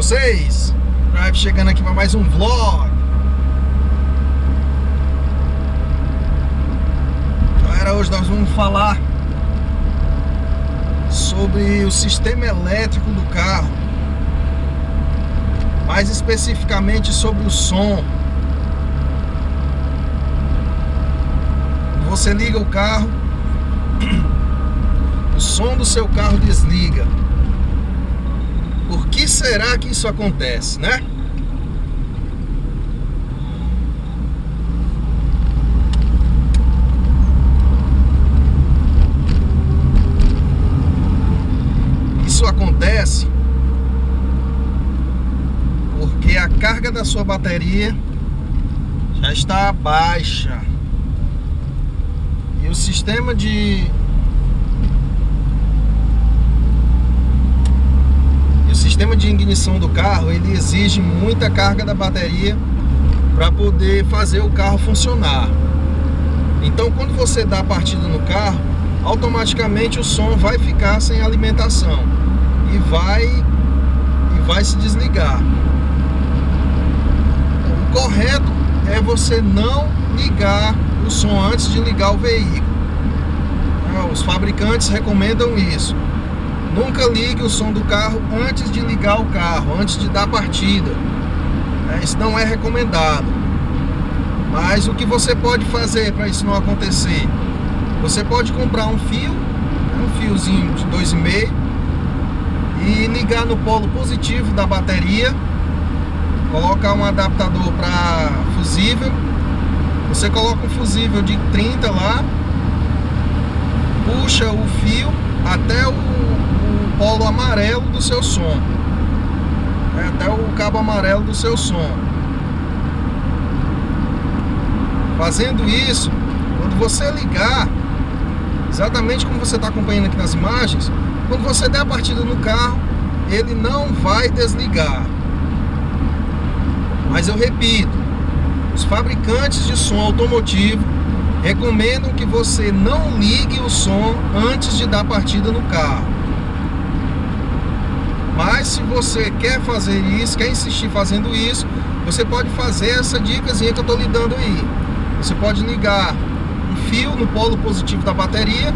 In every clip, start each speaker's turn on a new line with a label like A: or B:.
A: vocês? Drive chegando aqui para mais um vlog. Galera, hoje nós vamos falar sobre o sistema elétrico do carro, mais especificamente sobre o som. Quando você liga o carro, o som do seu carro desliga. Por que será que isso acontece, né? Isso acontece porque a carga da sua bateria já está baixa e o sistema de ignição do carro, ele exige muita carga da bateria para poder fazer o carro funcionar. Então, quando você dá a partida no carro, automaticamente o som vai ficar sem alimentação e vai se desligar. O correto é você não ligar o som antes de ligar o veículo. Os fabricantes recomendam isso. Nunca ligue o som do carro antes de ligar o carro, antes de dar partida. Isso não é recomendado. Mas o que você pode fazer para isso não acontecer? Você pode comprar um fio, um fiozinho de 2,5 e ligar no polo positivo da bateria, colocar um adaptador para fusível. Você coloca um fusível de 30 lá, puxa o fio até o polo amarelo do seu som, até o cabo amarelo do seu som. Fazendo isso, quando você ligar, exatamente como você está acompanhando aqui nas imagens, quando você der a partida no carro, ele não vai desligar. Mas eu repito, os fabricantes de som automotivo recomendam que você não ligue o som antes de dar partida no carro. Mas se você quer fazer isso, quer insistir fazendo isso, você pode fazer essa dicasinha que eu estou lhe dando aí. Você pode ligar um fio no polo positivo da bateria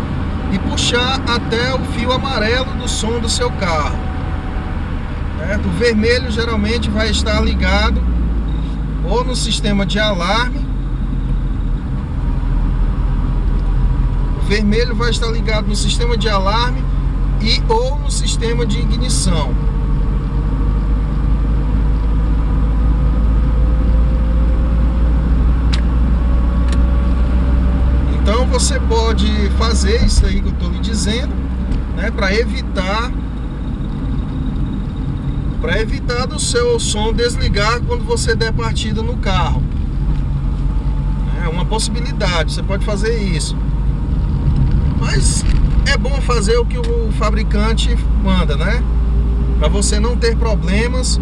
A: e puxar até o fio amarelo do som do seu carro. O vermelho geralmente vai estar ligado ou no sistema de alarme. O vermelho vai estar ligado no sistema de alarme ou no sistema de ignição. Então você pode fazer isso aí que eu estou lhe dizendo, né, para evitar do seu som desligar quando você der partida no carro. É uma possibilidade, você pode fazer isso. Mas é bom fazer o que o fabricante manda, né? Para você não ter problemas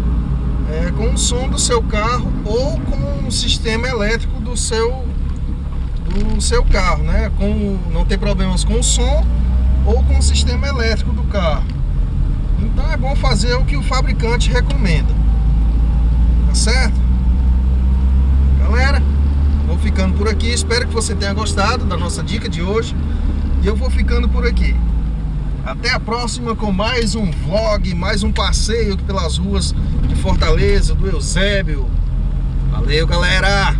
A: com o som do seu carro ou com o sistema elétrico do seu carro, né? Não ter problemas com o som ou com o sistema elétrico do carro. Então é bom fazer o que o fabricante recomenda. Tá certo? Galera, vou ficando por aqui. Espero que você tenha gostado da nossa dica de hoje. E eu vou ficando por aqui. Até a próxima com mais um vlog, mais um passeio pelas ruas de Fortaleza, do Eusébio. Valeu, galera!